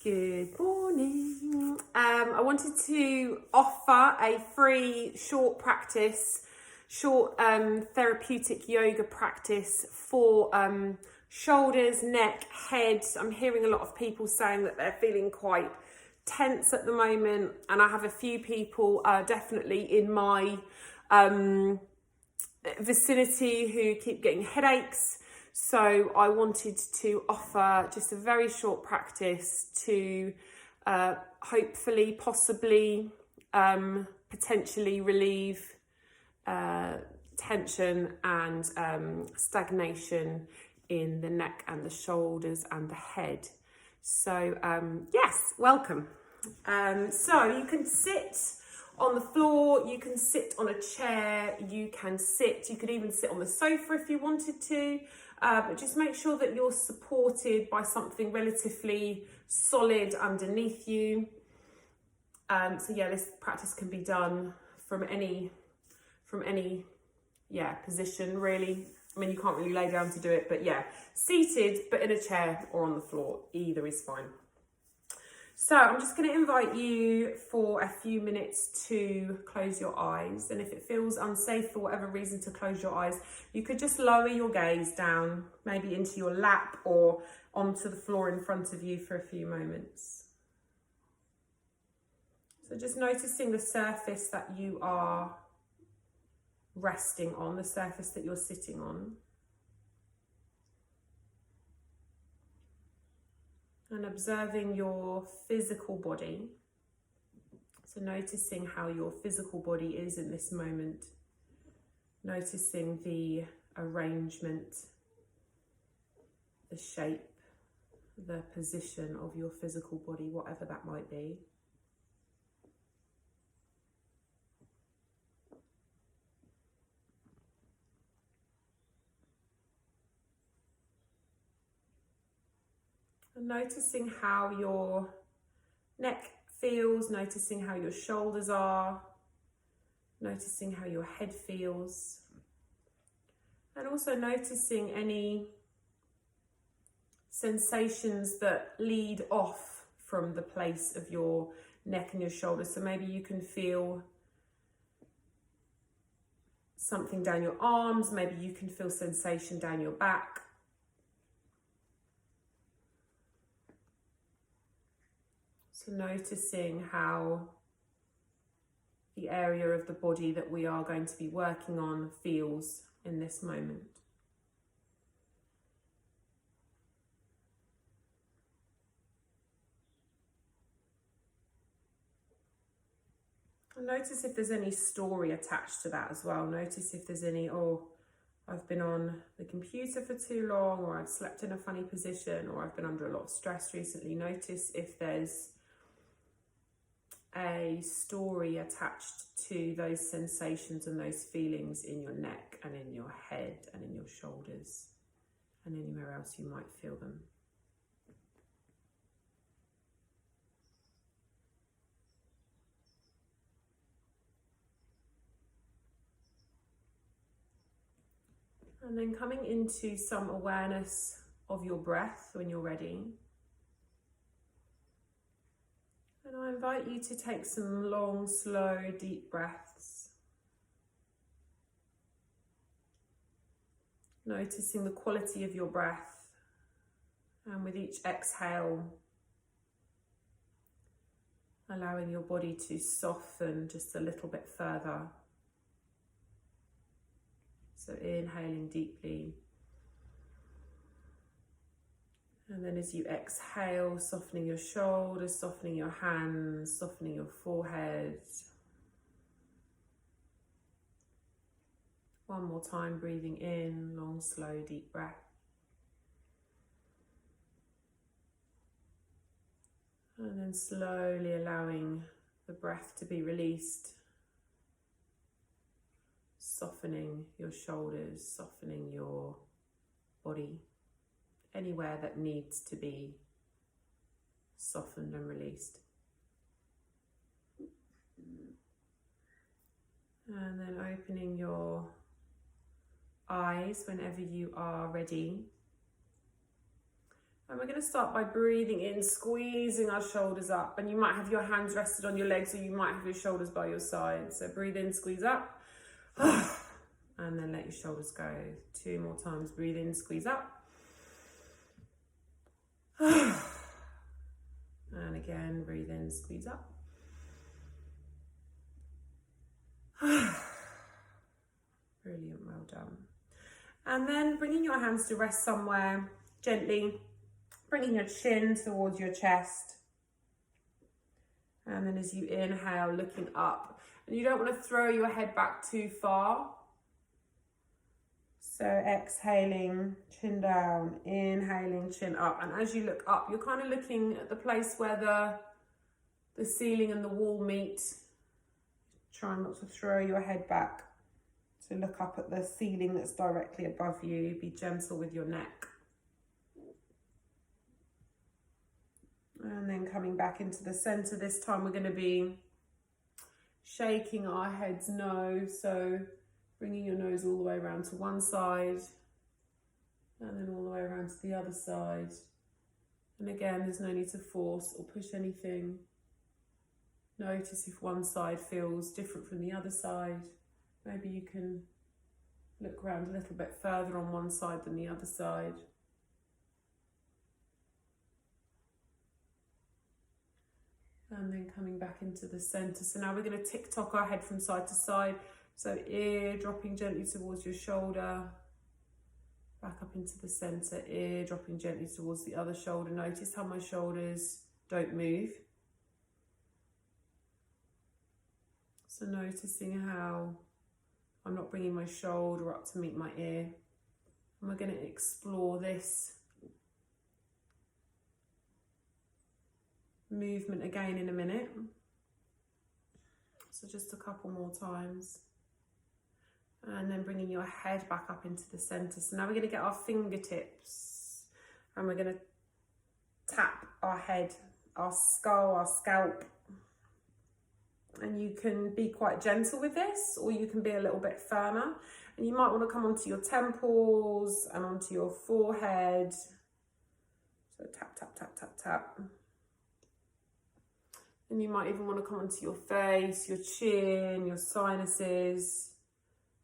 Good morning. I wanted to offer a free short therapeutic yoga practice for shoulders, neck, head. I'm hearing a lot of people saying that they're feeling quite tense at the moment, and I have a few people definitely in my vicinity who keep getting headaches. So I wanted to offer just a very short practice to hopefully, possibly, potentially relieve tension and stagnation in the neck and the shoulders and the head. So yes, welcome. So you can sit on the floor, you can sit on a chair, you could even sit on the sofa if you wanted to, but just make sure that you're supported by something relatively solid underneath you. So yeah, this practice can be done from any position really. I mean, you can't really lay down to do it, but yeah, seated, but in a chair or on the floor, either is fine. So I'm just going to invite you for a few minutes to close your eyes. And if it feels unsafe for whatever reason to close your eyes, you could just lower your gaze down, maybe into your lap or onto the floor in front of you for a few moments. So just noticing the surface that you are resting on, the surface that you're sitting on. And observing your physical body. So noticing how your physical body is in this moment. Noticing the arrangement, the shape, the position of your physical body, whatever that might be. And noticing how your neck feels, noticing how your shoulders are, noticing how your head feels, and also noticing any sensations that lead off from the place of your neck and your shoulders. So maybe you can feel something down your arms, maybe you can feel sensation down your back. So noticing how the area of the body that we are going to be working on feels in this moment. And notice if there's any story attached to that as well. Notice if there's any, I've been on the computer for too long, or I've slept in a funny position, or I've been under a lot of stress recently. Notice if there's a story attached to those sensations and those feelings in your neck and in your head and in your shoulders and anywhere else you might feel them. And then coming into some awareness of your breath when you're ready. And I invite you to take some long, slow, deep breaths. Noticing the quality of your breath. And with each exhale, allowing your body to soften just a little bit further. So inhaling deeply. And then as you exhale, softening your shoulders, softening your hands, softening your forehead. One more time, breathing in, long, slow, deep breath. And then slowly allowing the breath to be released. Softening your shoulders, softening your body. Anywhere that needs to be softened and released. And then opening your eyes whenever you are ready. And we're going to start by breathing in, squeezing our shoulders up. And you might have your hands rested on your legs, or you might have your shoulders by your side. So breathe in, squeeze up. And then let your shoulders go. 2 more times. Breathe in, squeeze up. And again, breathe in, squeeze up. Brilliant, well done. And then bringing your hands to rest somewhere gently. Bringing your chin towards your chest. And then as you inhale, looking up. And you don't want to throw your head back too far. So exhaling, chin down, inhaling, chin up. And as you look up, you're kind of looking at the place where the ceiling and the wall meet. Try not to throw your head back. So look up at the ceiling that's directly above you. Be gentle with your neck. And then coming back into the center. This time we're going to be shaking our heads no. So bringing your nose all the way around to one side. And then all the way around to the other side. And again, there's no need to force or push anything. Notice if one side feels different from the other side. Maybe you can look around a little bit further on one side than the other side. And then coming back into the center. So now we're going to tick-tock our head from side to side. So ear dropping gently towards your shoulder. Back up into the center. Ear dropping gently towards the other shoulder. Notice how my shoulders don't move. So noticing how I'm not bringing my shoulder up to meet my ear. And we're going to explore this movement again in a minute. So just a couple more times. And then bringing your head back up into the center. So now we're going to get our fingertips and we're going to tap our head, our skull, our scalp. And you can be quite gentle with this, or you can be a little bit firmer. And you might want to come onto your temples and onto your forehead. So tap, tap, tap, tap, tap. And you might even want to come onto your face, your chin, your sinuses.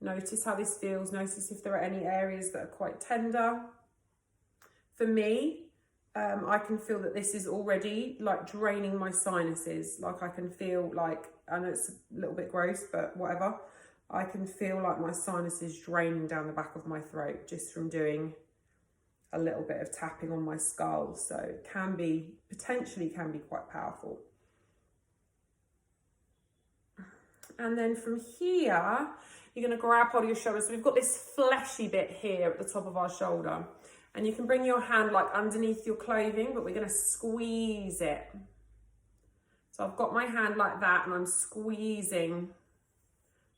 Notice how this feels. Notice if there are any areas that are quite tender. For me, I can feel that this is already like draining my sinuses. Like I can feel like, I know it's a little bit gross, but whatever. I can feel like my sinuses draining down the back of my throat just from doing a little bit of tapping on my skull. So it can be, potentially can be quite powerful. And then from here, you're going to grab hold of your shoulders. So we've got this fleshy bit here at the top of our shoulder. And you can bring your hand like underneath your clothing, but we're going to squeeze it. So I've got my hand like that and I'm squeezing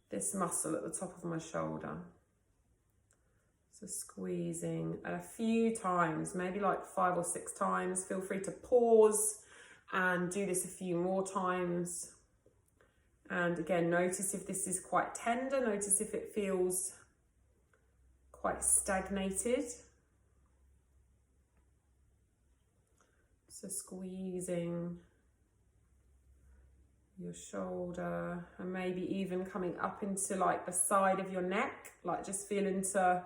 this muscle at the top of my shoulder. So squeezing a few times, maybe like 5 or 6 times. Feel free to pause and do this a few more times. And again, notice if this is quite tender. Notice if it feels quite stagnated. So squeezing your shoulder and maybe even coming up into like the side of your neck, like just feel into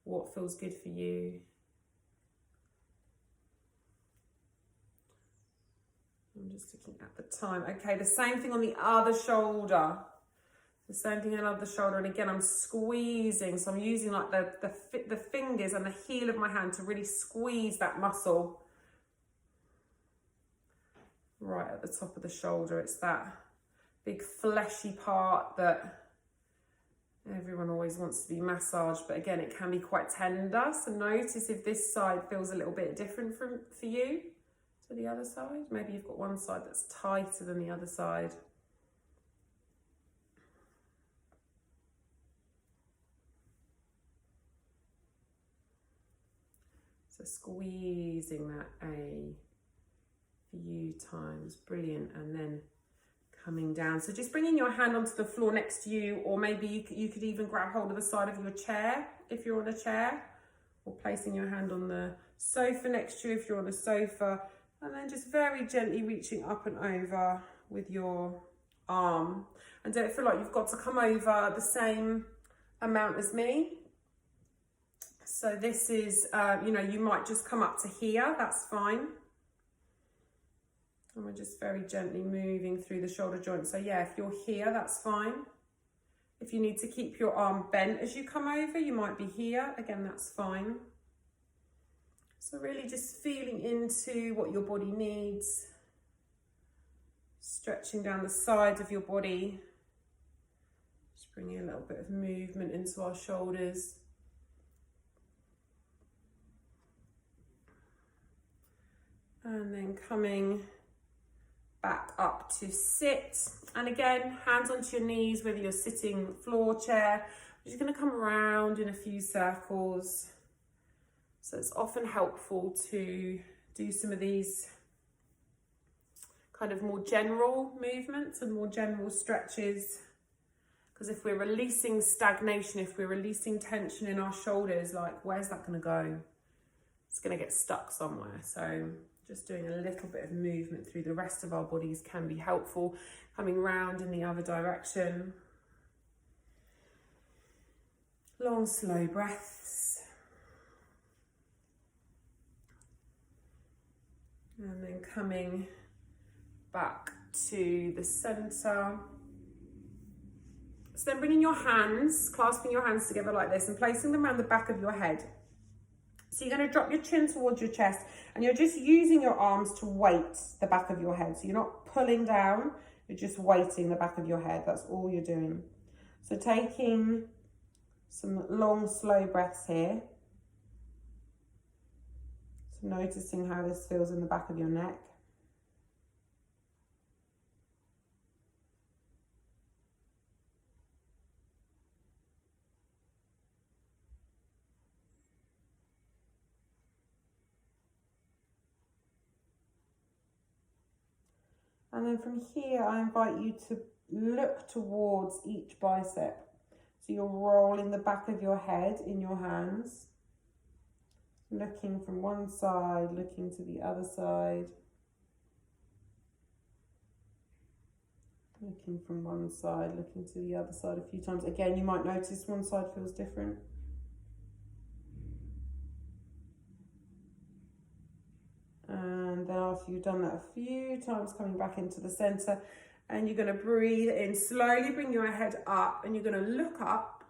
what feels good for you. I'm just looking at the time. Okay, the same thing on the other shoulder. The same thing on the other shoulder. And again, I'm squeezing. So I'm using like the fingers and the heel of my hand to really squeeze that muscle right at the top of the shoulder. It's that big fleshy part that everyone always wants to be massaged, but again, it can be quite tender. So notice if this side feels a little bit different for you to the other side. Maybe you've got one side that's tighter than the other side. So squeezing that a few times, brilliant, and then coming down. So just bringing your hand onto the floor next to you, or maybe you could even grab hold of the side of your chair if you're on a chair, or placing your hand on the sofa next to you if you're on a sofa, and then just very gently reaching up and over with your arm. And don't feel like you've got to come over the same amount as me. So this is, you know, you might just come up to here, that's fine. And we're just very gently moving through the shoulder joint. So yeah, if you're here, that's fine. If you need to keep your arm bent as you come over, you might be here. Again, that's fine. So really just feeling into what your body needs. Stretching down the sides of your body. Just bringing a little bit of movement into our shoulders. And then coming back up to sit. And again, hands onto your knees, whether you're sitting floor, chair. We're just going to come around in a few circles. So it's often helpful to do some of these kind of more general movements and more general stretches. Because if we're releasing stagnation, if we're releasing tension in our shoulders, like where's that going to go? It's going to get stuck somewhere. So just doing a little bit of movement through the rest of our bodies can be helpful. Coming round in the other direction. Long, slow breaths. And then coming back to the center. So then bringing your hands, clasping your hands together like this and placing them around the back of your head. So you're going to drop your chin towards your chest and you're just using your arms to weight the back of your head. So you're not pulling down, you're just weighting the back of your head. That's all you're doing. So taking some long, slow breaths here. So noticing how this feels in the back of your neck. And then from here, I invite you to look towards each bicep. So you're rolling the back of your head in your hands, looking from one side, looking to the other side, looking from one side, looking to the other side a few times. Again, you might notice one side feels different. And then after you've done that a few times, coming back into the center, and you're going to breathe in, slowly bring your head up, and you're going to look up.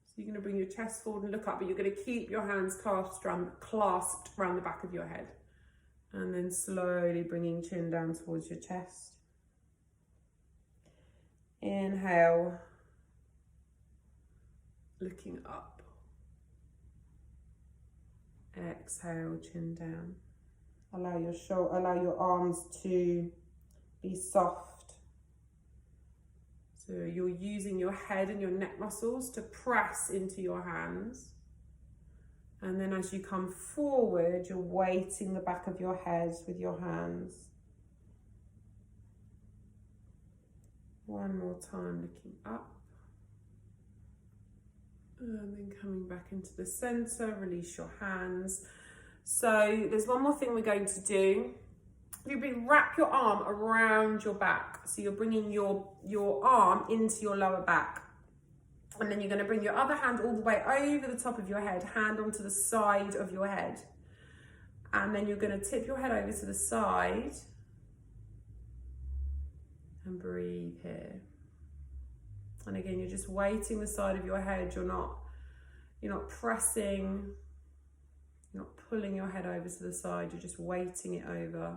So you're going to bring your chest forward and look up, but you're going to keep your hands clasped around the back of your head. And then slowly bringing chin down towards your chest. Inhale, looking up. Exhale, chin down. Allow your arms to be soft. So you're using your head and your neck muscles to press into your hands. And then as you come forward, you're weighting the back of your head with your hands. One more time, looking up. And then coming back into the center, release your hands. So there's one more thing we're going to do. Wrap your arm around your back. So you're bringing your arm into your lower back. And then you're going to bring your other hand all the way over the top of your head, hand onto the side of your head. And then you're going to tip your head over to the side. And breathe here. And again, you're just weighting the side of your head. You're not pressing. You're not pulling your head over to the side, you're just weighting it over.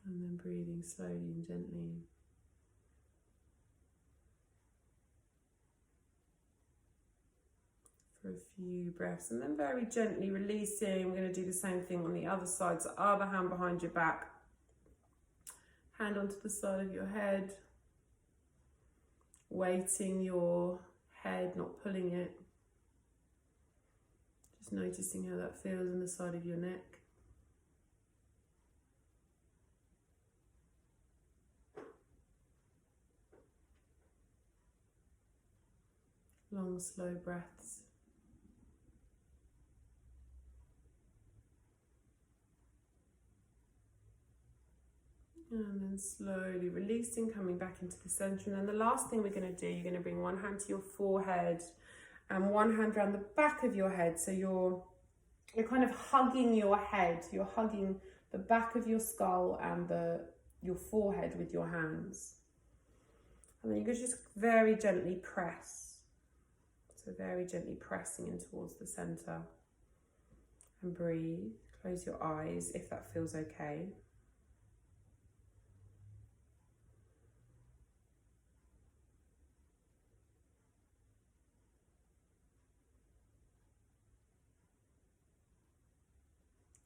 And then breathing slowly and gently. For a few breaths, and then very gently releasing. We're going to do the same thing on the other side. So other hand behind your back, hand onto the side of your head. Weighting your head, not pulling it. Just noticing how that feels in the side of your neck. slow breaths. And then slowly releasing, coming back into the center. And then the last thing we're going to do, you're going to bring one hand to your forehead and one hand around the back of your head. So you're kind of hugging your head. You're hugging the back of your skull and your forehead with your hands. And then you can just very gently press. So very gently pressing in towards the center. And breathe. Close your eyes if that feels okay.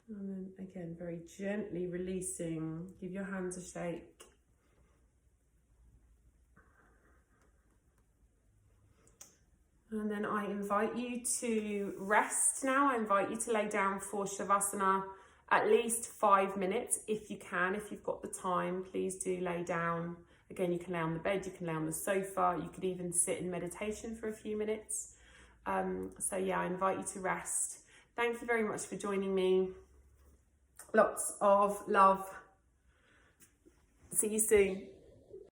And then again, very gently releasing. Give your hands a shake. And then I invite you to rest now. I invite you to lay down for Shavasana at least 5 minutes if you can. If you've got the time, please do lay down. Again, you can lay on the bed, you can lay on the sofa, you could even sit in meditation for a few minutes. So yeah, I invite you to rest. Thank you very much for joining me. Lots of love. See you soon.